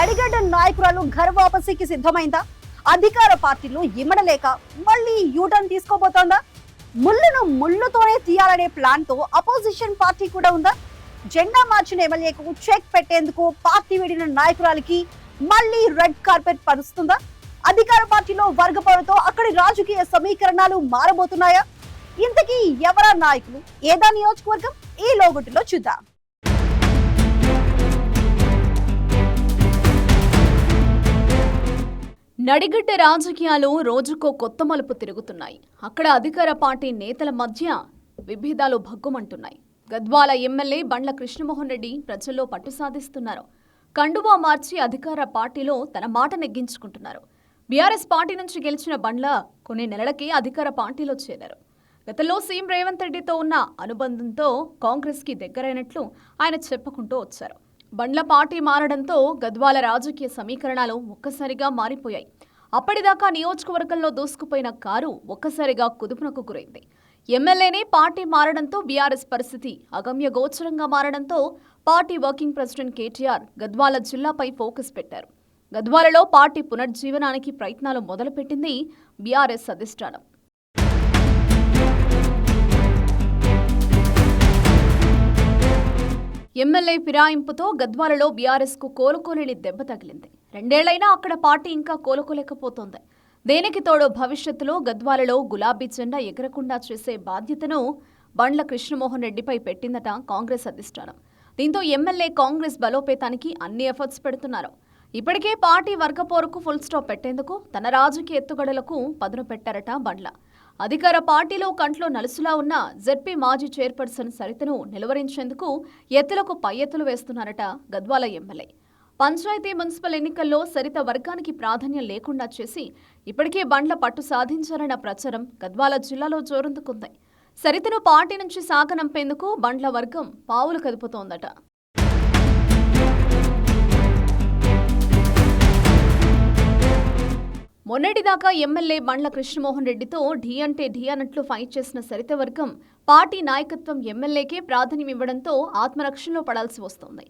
నడిగడ్డ నాయకురాలు ఘర్ వాపసీకి సిద్ధమైందా? అధికార పార్టీలో ఇమ్మడలేక మళ్ళీ యూటర్న్ తీసుకోబోతోందా? ముళ్ళును ముళ్ళుతోనే తీయాలనే ప్లాన్ తో అపోజిషన్ పార్టీ కూడా ఉందా? జెండా మార్చిన ఎమ్మెల్యేకు చెక్ పెట్టేందుకు పార్టీ వీడిన నాయకురాలికి మళ్ళీ రెడ్ కార్పెట్ పరుస్తుందా? అధికార పార్టీలో వర్గపోరుతో అక్కడి రాజకీయ సమీకరణాలు మారబోతున్నాయా? ఇంతకీ ఎవరా నాయకులు, ఏదా నియోజకవర్గం? ఈ లోగుట్టులో చూద్దాం. నడిగడ్డ రాజకీయాలు రోజుకో కొత్త మలుపు తిరుగుతున్నాయి. అక్కడ అధికార పార్టీ నేతల మధ్య విభేదాలు భగ్గుమంటున్నాయి. గద్వాల ఎమ్మెల్యే బండ్ల కృష్ణమోహన్ రెడ్డి ప్రజల్లో పట్టు సాధిస్తున్నారు. కండువా మార్చి అధికార పార్టీలో తన మాట నెగ్గించుకుంటున్నారు. బీఆర్ఎస్ పార్టీ నుంచి గెలిచిన బండ్ల కొన్ని నెలలకే అధికార పార్టీలో చేరారు. గతంలో సీఎం రేవంత్ రెడ్డితో ఉన్న అనుబంధంతో కాంగ్రెస్ కి దగ్గరైనట్లు ఆయన చెప్పుకుంటూ వచ్చారు. బండ్ల పార్టీ మారడంతో గద్వాల రాజకీయ సమీకరణాలు ఒక్కసారిగా మారిపోయాయి. అప్పటిదాకా నియోజకవర్గంలో దూసుకుపోయిన కారు ఒక్కసారిగా కుదుపునకు గురైంది. ఎమ్మెల్యేనే పార్టీ మారడంతో బీఆర్ఎస్ పరిస్థితి అగమ్య గోచరంగా మారడంతో party working president KTR Gadwal జిల్లాపై ఫోకస్ పెట్టారు. గద్వాలలో పార్టీ పునర్జీవనానికి ప్రయత్నాలు మొదలుపెట్టింది బీఆర్ఎస్ అధిష్టానం. ఎమ్మెల్యే ఫిరాయింపుతో గద్వాలలో బీఆర్ఎస్ కు కోలుకోలేని దెబ్బ తగిలింది. 2 ఏళ్లైనా అక్కడ పార్టీ ఇంకా కోలుకోలేకపోతోంది. దేనికి తోడు భవిష్యత్తులో గద్వాలలో గులాబీ జెండా ఎగరకుండా చేసే బాధ్యతను బండ్ల కృష్ణమోహన్ రెడ్డిపై పెట్టిందట కాంగ్రెస్ అధిష్టానం. దీంతో ఎమ్మెల్యే కాంగ్రెస్ బలోపేతానికి అన్ని ఎఫర్ట్స్ పెడుతున్నారు. ఇప్పటికే పార్టీ వర్గపోరుకు ఫుల్ స్టాప్ పెట్టేందుకు తన రాజకీయ ఎత్తుగడలకు పదును పెట్టారట బండ్ల. అధికార పార్టీలో కంట్లో నలుసులా ఉన్న జెడ్పీ మాజీ చైర్పర్సన్ సరితను నిలువరించేందుకు ఎత్తులకు పై ఎత్తులు వేస్తున్నారట గద్వాల ఎమ్మెల్యే. పంచాయతీ మున్సిపల్ ఎన్నికల్లో సరిత వర్గానికి ప్రాధాన్యం లేకుండా చేసి ఇప్పటికే బండ్ల పట్టు సాధించారన్న ప్రచారం గద్వాల జిల్లాలో జోరందుకుంది. సరితను పార్టీ నుంచి సాగనంపేందుకు బండ్ల వర్గం పావులు కదుపుతోందట. మొన్నటిదాకా ఎమ్మెల్యే బండ్ల కృష్ణమోహన్ రెడ్డితో ఢీ అంటే ఢీ అన్నట్లు ఫైట్ చేసిన సరిత వర్గం పార్టీ నాయకత్వం ఎమ్మెల్యేకే ప్రాధాన్యం ఇవ్వడంతో ఆత్మరక్షణలో పడాల్సి వస్తోంది.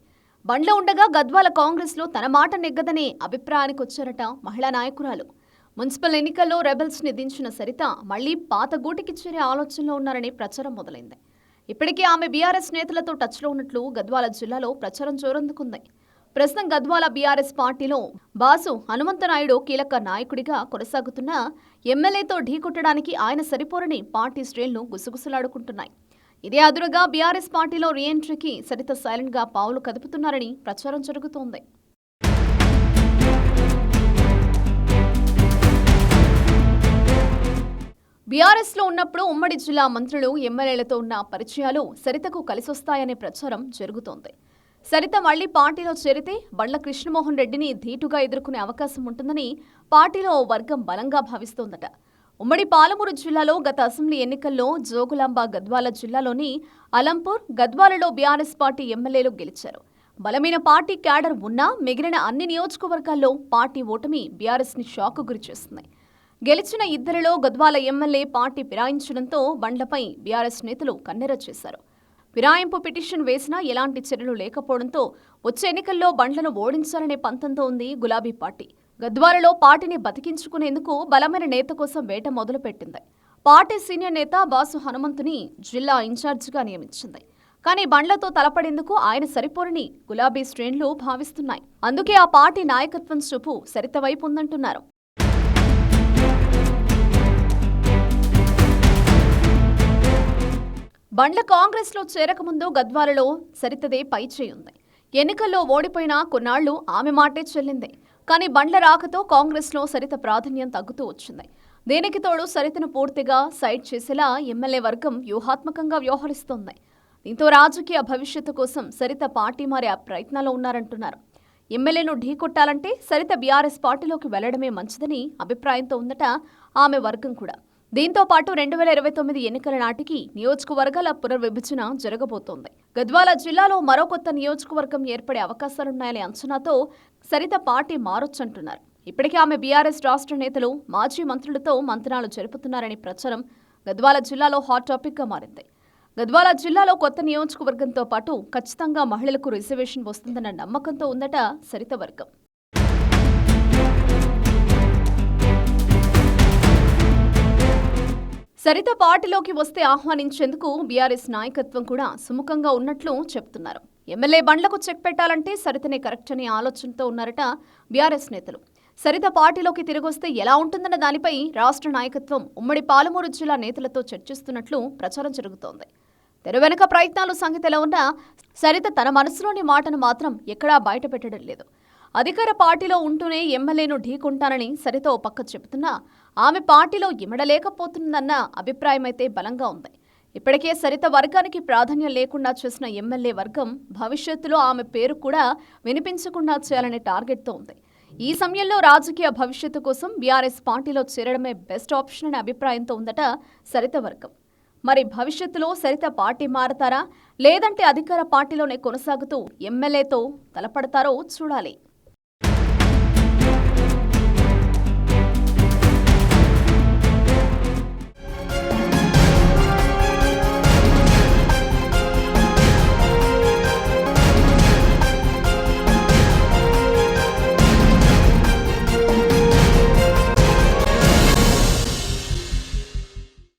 బండ్ల ఉండగా గద్వాల కాంగ్రెస్లో తన మాట నెగ్గదనే అభిప్రాయానికి వచ్చారట మహిళా నాయకురాలు. మున్సిపల్ ఎన్నికల్లో రెబెల్స్ ని దించిన సరిత మళ్లీ పాత గూటికి చేరే ఆలోచనలో ఉన్నారనే ప్రచారం మొదలైంది. ఇప్పటికే ఆమె బీఆర్ఎస్ నేతలతో టచ్లో ఉన్నట్లు గద్వాల జిల్లాలో ప్రచారం జోరందుకుంది. ప్రస్తుతం గద్వాల బీఆర్ఎస్ పార్టీలో బాసు హనుమంతనాయుడు కీలక నాయకుడిగా కొనసాగుతున్న ఎమ్మెల్యేతో ఢీకొట్టడానికి ఆయన సరిపోరని పార్టీ శ్రేణులు గుసగుసలాడుకుంటున్నాయి. ఇదే అదురుగా బీఆర్ఎస్ పార్టీలో రీఎంట్రీకి సరిత సైలెంట్ గా పావులు కదుపుతున్నారని ప్రచారం జరుగుతోంది. బీఆర్ఎస్ లో ఉన్నప్పుడు ఉమ్మడి జిల్లా మంత్రులు ఎమ్మెల్యేలతో ఉన్న పరిచయాలు సరితకు కలిసొస్తాయనే ప్రచారం జరుగుతోంది. సరిత మళ్లీ పార్టీలో చేరితే బండ్ల కృష్ణమోహన్ రెడ్డిని ధీటుగా ఎదుర్కొనే అవకాశం ఉంటుందని పార్టీలో ఓ వర్గం బలంగా భావిస్తోందట. ఉమ్మడి పాలమూరు జిల్లాలో గత అసెంబ్లీ ఎన్నికల్లో జోగులాంబ గద్వాల జిల్లాలోని అలంపూర్, గద్వాలలో బీఆర్ఎస్ పార్టీ ఎమ్మెల్యేలు గెలిచారు. బలమైన పార్టీ క్యాడర్ ఉన్నా మిగిలిన అన్ని నియోజకవర్గాల్లో పార్టీ ఓటమి బీఆర్ఎస్ ని షాక్ గురిచేస్తుంది. గెలిచిన ఇద్దరిలో గద్వాల ఎమ్మెల్యే పార్టీ ఫిరాయించడంతో బండ్లపై బీఆర్ఎస్ నేతలు కన్నెర చేశారు. ఫిరాయింపు పిటిషన్ వేసినా ఎలాంటి చర్యలు లేకపోవడంతో వచ్చే ఎన్నికల్లో బండ్లను ఓడించాలనే పంతంతో ఉంది గులాబీ పార్టీ. గద్వాలలో పార్టీని బతికించుకునేందుకు బలమైన నేత కోసం వేట మొదలుపెట్టింది. పార్టీ సీనియర్ నేత బాసు హనుమంతుని జిల్లా ఇన్ఛార్జిగా నియమించింది. కానీ బండ్లతో తలపడేందుకు ఆయన సరిపోరని గులాబీ శ్రేణులు భావిస్తున్నాయి. అందుకే ఆ పార్టీ నాయకత్వం చూపు సరిత వైపు ఉందంటున్నారు. బండ్ల కాంగ్రెస్ లో చేరకముందు గద్వాలలో సరితదే పై చేయుంది. ఎన్నికల్లో ఓడిపోయినా కొన్నాళ్లు ఆమె మాటే చెల్లింది. కానీ బండ్ల రాకతో కాంగ్రెస్ లో సరిత ప్రాధాన్యం తగ్గుతూ వచ్చింది. దీనికి తోడు సరితను పూర్తిగా సైడ్ చేసేలా ఎమ్మెల్యే వర్గం వ్యూహాత్మకంగా వ్యవహరిస్తోంది. దీంతో రాజకీయ భవిష్యత్తు కోసం సరిత పార్టీ మారే ప్రయత్నాల్లో ఉన్నారంటున్నారు. ఎమ్మెల్యేను ఢీకొట్టాలంటే సరిత బీఆర్ఎస్ పార్టీలోకి వెళ్లడమే మంచిదని అభిప్రాయంతో ఉందట ఆమె వర్గం కూడా. దీంతో పాటు 2029 ఎన్నికల నాటికి నియోజకవర్గాల పునర్విభజన జరగబోతోంది. గద్వాల జిల్లాలో మరో కొత్త నియోజకవర్గం ఏర్పడే అవకాశాలున్నాయనే అంచనాతో సరిత పార్టీ మారొచ్చంటున్నారు. ఇప్పటికే ఆమె బీఆర్ఎస్ రాష్ట్ర నేతలు, మాజీ మంత్రులతో మంతనాలు జరుపుతున్నారనే ప్రచారం గద్వాల జిల్లాలో హాట్ టాపిక్ గా మారింది. గద్వాల జిల్లాలో కొత్త నియోజకవర్గంతో పాటు ఖచ్చితంగా మహిళలకు రిజర్వేషన్ వస్తుందన్న నమ్మకంతో ఉందట సరిత వర్గం. సరిత పార్టీలోకి వస్తే ఆహ్వానించేందుకు బీఆర్ఎస్ నాయకత్వం కూడా సుముఖంగా ఉన్నట్లు చెప్తున్నారు. ఎమ్మెల్యే బండ్లకు చెక్ పెట్టాలంటే సరితనే కరెక్ట్ అనే ఆలోచనతో ఉన్నారట బీఆర్ఎస్ నేతలు. సరిత పార్టీలోకి తిరిగొస్తే ఎలా ఉంటుందన్న దానిపై రాష్ట్ర నాయకత్వం ఉమ్మడి పాలమూరు జిల్లా నేతలతో చర్చిస్తున్నట్లు ప్రచారం జరుగుతోంది. తెర వెనుక ప్రయత్నాలు సంగతిలో ఉన్నా సరిత తన మనసులోని మాటను మాత్రం ఎక్కడా బయటపెట్టడం లేదు. అధికార పార్టీలో ఉంటూనే ఎమ్మెల్యేను ఢీకొంటానని సరిత ఓ పక్క చెబుతున్నా ఆమె పార్టీలో ఇమడలేకపోతుందన్న అభిప్రాయమైతే బలంగా ఉంది. ఇప్పటికే సరిత వర్గానికి ప్రాధాన్యం లేకుండా చేసిన ఎమ్మెల్యే వర్గం భవిష్యత్తులో ఆమె పేరు కూడా వినిపించకుండా చేయాలనే టార్గెట్తో ఉంది. ఈ సమయంలో రాజకీయ భవిష్యత్తు కోసం బీఆర్ఎస్ పార్టీలో చేరడమే బెస్ట్ ఆప్షన్ అనే అభిప్రాయంతో ఉందట సరిత వర్గం. మరి భవిష్యత్తులో సరిత పార్టీ మారతారా లేదంటే అధికార పార్టీలోనే కొనసాగుతూ ఎమ్మెల్యేతో తలపడతారో చూడాలి.